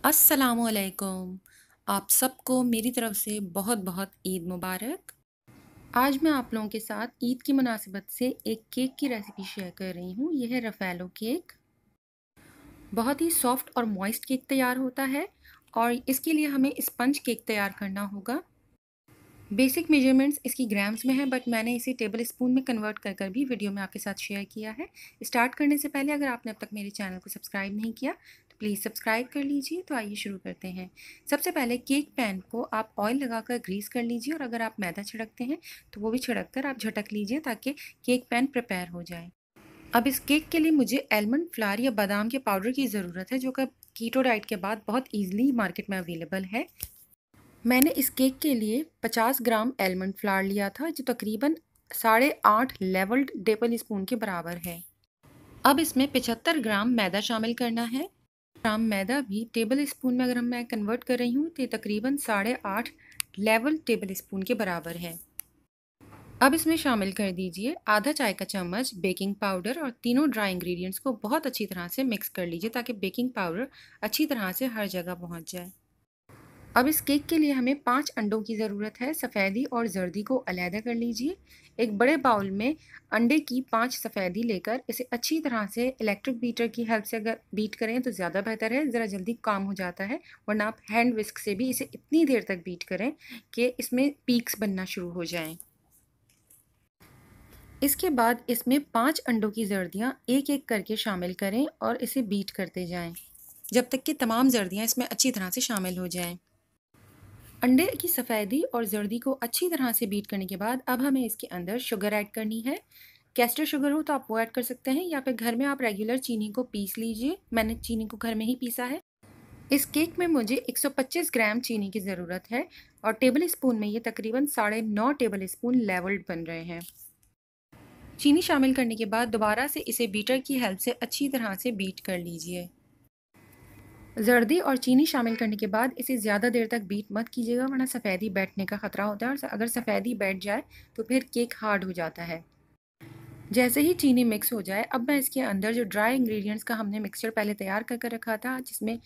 अस्सलामुअलैकुम। आप सबको मेरी तरफ से बहुत बहुत ईद मुबारक। आज मैं आप लोगों के साथ ईद की मुनासिबत से एक केक की रेसिपी शेयर कर रही हूँ। यह है रफ़ेलो केक। बहुत ही सॉफ्ट और मॉइस्ट केक तैयार होता है और इसके लिए हमें स्पंज केक तैयार करना होगा। बेसिक मेजरमेंट्स इसकी ग्राम्स में है, बट मैंने इसे टेबल स्पून में कन्वर्ट कर कर भी वीडियो में आपके साथ शेयर किया है। स्टार्ट करने से पहले अगर आपने अब तक मेरे चैनल को सब्सक्राइब नहीं किया तो प्लीज़ सब्सक्राइब कर लीजिए। तो आइए शुरू करते हैं। सबसे पहले केक पैन को आप ऑयल लगाकर ग्रीस कर लीजिए, और अगर आप मैदा छिड़कते हैं तो वो भी छिड़क कर आप झटक लीजिए ताकि केक पैन प्रिपेयर हो जाए। अब इस केक के लिए मुझे आलमंड फ्लावर या बादाम के पाउडर की ज़रूरत है, जो कि कीटो डाइट के बाद बहुत ईजिली मार्केट में अवेलेबल है। मैंने इस केक के लिए 50 ग्राम आलमंड फ्लावर लिया था, जो तकरीबन 8.5 लेवल्ड टेबल स्पून के बराबर है। अब इसमें 75 ग्राम मैदा शामिल करना है। ग्राम मैदा भी टेबल स्पून में अगर मैं कन्वर्ट कर रही हूँ तो तकरीबन 8.5 लेवल टेबल स्पून के बराबर है। अब इसमें शामिल कर दीजिए आधा चाय का चम्मच बेकिंग पाउडर, और तीनों ड्राई इंग्रेडिएंट्स को बहुत अच्छी तरह से मिक्स कर लीजिए ताकि बेकिंग पाउडर अच्छी तरह से हर जगह पहुँच जाए। अब इस केक के लिए हमें 5 अंडों की ज़रूरत है। सफ़ेदी और जर्दी को अलहदा कर लीजिए। एक बड़े बाउल में अंडे की 5 सफ़ेदी लेकर इसे अच्छी तरह से इलेक्ट्रिक बीटर की हेल्प से अगर बीट करें तो ज़्यादा बेहतर है, ज़रा जल्दी काम हो जाता है। वरना आप हैंड विस्क से भी इसे इतनी देर तक बीट करें कि इसमें पीक्स बनना शुरू हो जाएं। इसके बाद इसमें 5 अंडों की जर्दियाँ एक एक करके शामिल करें और इसे बीट करते जाएं जब तक कि तमाम जर्दियाँ इसमें अच्छी तरह से शामिल हो जाएं। अंडे की सफ़ेदी और जर्दी को अच्छी तरह से बीट करने के बाद अब हमें इसके अंदर शुगर ऐड करनी है। कैस्टर शुगर हो तो आप वो ऐड कर सकते हैं, या फिर घर में आप रेगुलर चीनी को पीस लीजिए। मैंने चीनी को घर में ही पीसा है। इस केक में मुझे 125 ग्राम चीनी की ज़रूरत है, और टेबल स्पून में ये तकरीबन 9.5 टेबल स्पून लेवल्ड बन रहे हैं। चीनी शामिल करने के बाद दोबारा से इसे बीटर की हेल्प से अच्छी तरह से बीट कर लीजिए। जर्दी और चीनी शामिल करने के बाद इसे ज़्यादा देर तक बीट मत कीजिएगा, वरना सफ़ेदी बैठने का ख़तरा होता है, और अगर सफ़ेदी बैठ जाए तो फिर केक हार्ड हो जाता है। जैसे ही चीनी मिक्स हो जाए, अब मैं इसके अंदर जो ड्राई इंग्रेडिएंट्स का हमने मिक्सचर पहले तैयार कर कर रखा था, जिसमें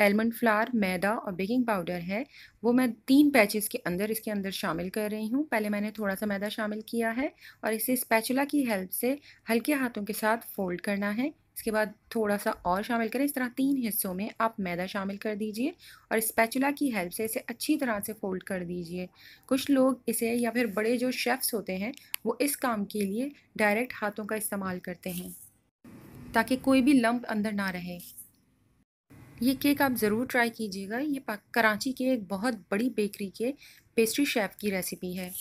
आलमंड फ्लावर, मैदा और बेकिंग पाउडर है, वो मैं 3 पैचेस के अंदर इसके अंदर शामिल कर रही हूँ। पहले मैंने थोड़ा सा मैदा शामिल किया है और इसे स्पैचुला की हेल्प से हल्के हाथों के साथ फोल्ड करना है। इसके बाद थोड़ा सा और शामिल करें। इस तरह 3 हिस्सों में आप मैदा शामिल कर दीजिए और स्पैचुला की हेल्प से इसे अच्छी तरह से फोल्ड कर दीजिए। कुछ लोग इसे, या फिर बड़े जो शेफ़्स होते हैं, वो इस काम के लिए डायरेक्ट हाथों का इस्तेमाल करते हैं ताकि कोई भी लंप अंदर ना रहे। ये केक आप ज़रूर ट्राई कीजिएगा। ये कराची के एक बहुत बड़ी बेकरी के पेस्ट्री शेफ़ की रेसिपी है।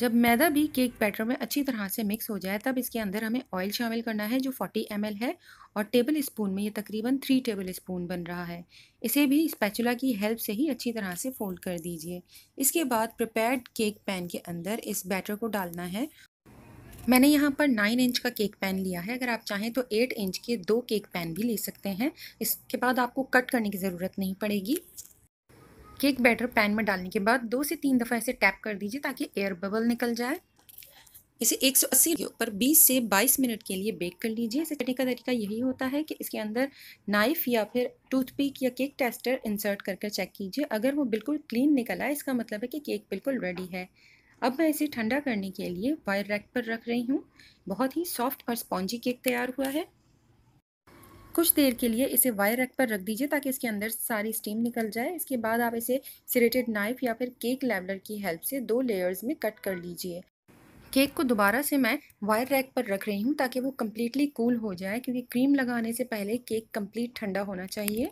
जब मैदा भी केक बैटर में अच्छी तरह से मिक्स हो जाए, तब इसके अंदर हमें ऑयल शामिल करना है, जो 40 ml है, और टेबल स्पून में ये तकरीबन 3 टेबल स्पून बन रहा है। इसे भी स्पैचुला की हेल्प से ही अच्छी तरह से फोल्ड कर दीजिए। इसके बाद प्रिपेयर्ड केक पैन के अंदर इस बैटर को डालना है। मैंने यहाँ पर 9 इंच का केक पैन लिया है। अगर आप चाहें तो 8 इंच के 2 केक पैन भी ले सकते हैं। इसके बाद आपको कट करने की ज़रूरत नहीं पड़ेगी। केक बैटर पैन में डालने के बाद 2 से 3 दफ़ा इसे टैप कर दीजिए ताकि एयर बबल निकल जाए। इसे 180 के ऊपर 20 से 22 मिनट के लिए बेक कर लीजिए। इसे करने का तरीका यही होता है कि इसके अंदर नाइफ़ या फिर टूथपिक या केक टेस्टर इंसर्ट करके चेक कीजिए। अगर वो बिल्कुल क्लीन निकल आए, इसका मतलब है कि केक बिल्कुल रेडी है। अब मैं इसे ठंडा करने के लिए वायर रैक पर रख रही हूँ। बहुत ही सॉफ्ट और स्पॉन्जी केक तैयार हुआ है। कुछ देर के लिए इसे वायर रैक पर रख दीजिए ताकि इसके अंदर सारी स्टीम निकल जाए। इसके बाद आप इसे सिरेटेड नाइफ़ या फिर केक लेवलर की हेल्प से 2 लेयर्स में कट कर लीजिए। केक को दोबारा से मैं वायर रैक पर रख रही हूँ ताकि वो कम्प्लीटली कूल हो जाए, क्योंकि क्रीम लगाने से पहले केक कम्प्लीट ठंडा होना चाहिए।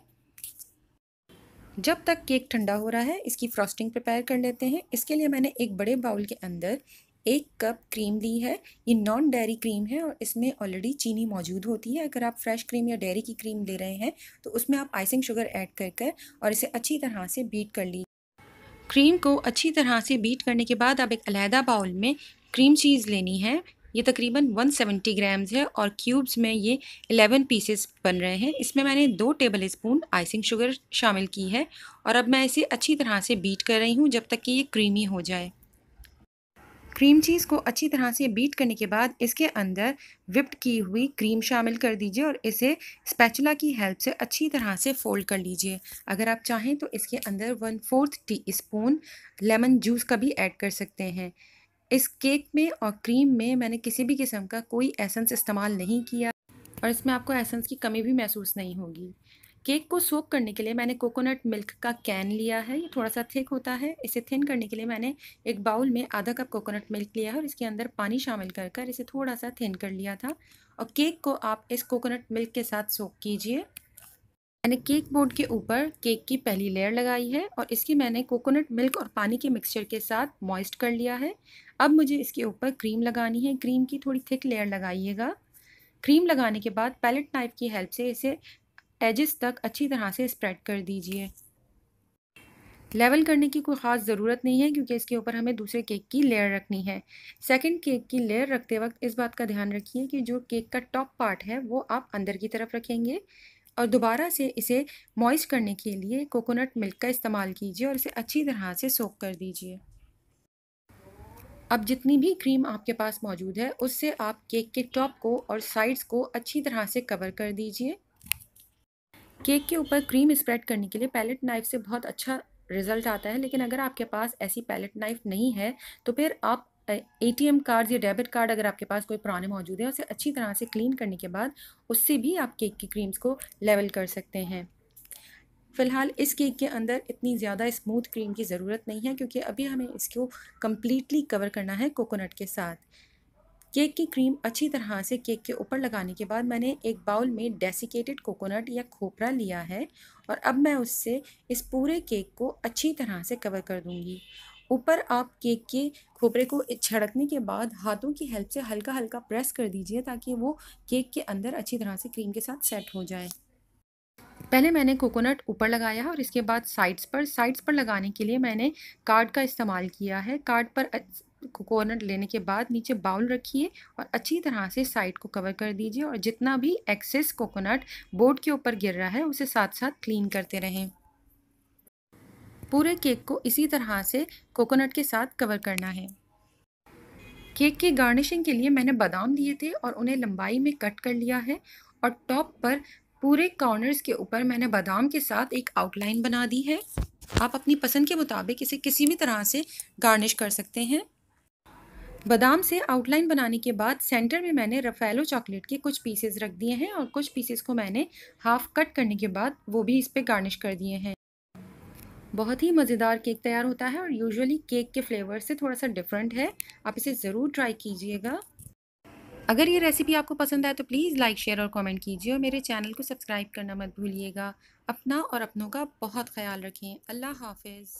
जब तक केक ठंडा हो रहा है, इसकी फ्रॉस्टिंग प्रिपेयर कर लेते हैं। इसके लिए मैंने एक बड़े बाउल के अंदर 1 कप क्रीम ली है। ये नॉन डेयरी क्रीम है और इसमें ऑलरेडी चीनी मौजूद होती है। अगर आप फ्रेश क्रीम या डेयरी की क्रीम ले रहे हैं तो उसमें आप आइसिंग शुगर ऐड कर कर और इसे अच्छी तरह से बीट कर लीजिए। क्रीम को अच्छी तरह से बीट करने के बाद अब एक अलहदा बाउल में क्रीम चीज़ लेनी है। ये तकरीबन 170 ग्राम्स है और क्यूब्स में ये 11 पीसेस बन रहे हैं। इसमें मैंने 2 टेबल स्पून आइसिंग शुगर शामिल की है, और अब मैं इसे अच्छी तरह से बीट कर रही हूँ जब तक कि ये क्रीमी हो जाए। क्रीम चीज़ को अच्छी तरह से बीट करने के बाद इसके अंदर विप्ड की हुई क्रीम शामिल कर दीजिए और इसे स्पैचुला की हेल्प से अच्छी तरह से फोल्ड कर लीजिए। अगर आप चाहें तो इसके अंदर 1/4 टीस्पून लेमन जूस का भी ऐड कर सकते हैं। इस केक में और क्रीम में मैंने किसी भी किस्म का कोई एसेंस इस्तेमाल नहीं किया और इसमें आपको एसेंस की कमी भी महसूस नहीं होगी। केक को सोक करने के लिए मैंने कोकोनट मिल्क का कैन लिया है। ये थोड़ा सा थिक होता है। इसे थिन करने के लिए मैंने एक बाउल में आधा कप कोकोनट मिल्क लिया है और इसके अंदर पानी शामिल कर कर इसे थोड़ा सा थिन कर लिया था। और केक को आप इस कोकोनट मिल्क के साथ सोक कीजिए। मैंने केक बोर्ड के ऊपर केक की पहली लेयर लगाई है और इसकी मैंने कोकोनट मिल्क और पानी के मिक्सचर के साथ मॉइस्ट कर लिया है। अब मुझे इसके ऊपर क्रीम लगानी है। क्रीम की थोड़ी थिक लेयर लगाइएगा। क्रीम लगाने के बाद पैलेट नाइफ की हेल्प से इसे एजेस तक अच्छी तरह से स्प्रेड कर दीजिए। लेवल करने की कोई ख़ास ज़रूरत नहीं है क्योंकि इसके ऊपर हमें दूसरे केक की लेयर रखनी है। सेकंड केक की लेयर रखते वक्त इस बात का ध्यान रखिए कि जो केक का टॉप पार्ट है वो आप अंदर की तरफ रखेंगे और दोबारा से इसे मॉइस्ट करने के लिए कोकोनट मिल्क का इस्तेमाल कीजिए और इसे अच्छी तरह से सोक कर दीजिए। अब जितनी भी क्रीम आपके पास मौजूद है उससे आप केक के टॉप को और साइड्स को अच्छी तरह से कवर कर दीजिए। केक के ऊपर क्रीम स्प्रेड करने के लिए पैलेट नाइफ से बहुत अच्छा रिज़ल्ट आता है, लेकिन अगर आपके पास ऐसी पैलेट नाइफ नहीं है तो फिर आप एटीएम कार्ड या डेबिट कार्ड अगर आपके पास कोई पुराने मौजूद है उसे अच्छी तरह से क्लीन करने के बाद उससे भी आप केक की क्रीम्स को लेवल कर सकते हैं। फ़िलहाल इस केक के अंदर इतनी ज़्यादा स्मूथ क्रीम की ज़रूरत नहीं है क्योंकि अभी हमें इसको कम्प्लीटली कवर करना है कोकोनट के साथ। केक की क्रीम अच्छी तरह से केक के ऊपर लगाने के बाद मैंने एक बाउल में डेसिकेटेड कोकोनट या खोपरा लिया है और अब मैं उससे इस पूरे केक को अच्छी तरह से कवर कर दूंगी। ऊपर आप केक के खोपरे को छिड़कने के बाद हाथों की हेल्प से हल्का हल्का प्रेस कर दीजिए ताकि वो केक के अंदर अच्छी तरह से क्रीम के साथ सेट हो जाए। पहले मैंने कोकोनट ऊपर लगाया है और इसके बाद साइड्स पर लगाने के लिए मैंने कार्ड का इस्तेमाल किया है। कार्ड पर कोकोनट लेने के बाद नीचे बाउल रखिए और अच्छी तरह से साइड को कवर कर दीजिए और जितना भी एक्सेस कोकोनट बोर्ड के ऊपर गिर रहा है उसे साथ साथ क्लीन करते रहें। पूरे केक को इसी तरह से कोकोनट के साथ कवर करना है। केक की गार्निशिंग के लिए मैंने बादाम लिए थे और उन्हें लंबाई में कट कर लिया है और टॉप पर पूरे कॉर्नर्स के ऊपर मैंने बादाम के साथ एक आउटलाइन बना दी है। आप अपनी पसंद के मुताबिक इसे किसी भी तरह से गार्निश कर सकते हैं। बादाम से आउटलाइन बनाने के बाद सेंटर में मैंने रफ़ेलो चॉकलेट के कुछ पीसेस रख दिए हैं और कुछ पीसेस को मैंने हाफ कट करने के बाद वो भी इस पे गार्निश कर दिए हैं। बहुत ही मज़ेदार केक तैयार होता है और यूजुअली केक के फ्लेवर से थोड़ा सा डिफरेंट है। आप इसे ज़रूर ट्राई कीजिएगा। अगर ये रेसिपी आपको पसंद आए तो प्लीज़ लाइक शेयर और कमेंट कीजिए और मेरे चैनल को सब्सक्राइब करना मत भूलिएगा। अपना और अपनों का बहुत ख्याल रखें। अल्लाह हाफिज़।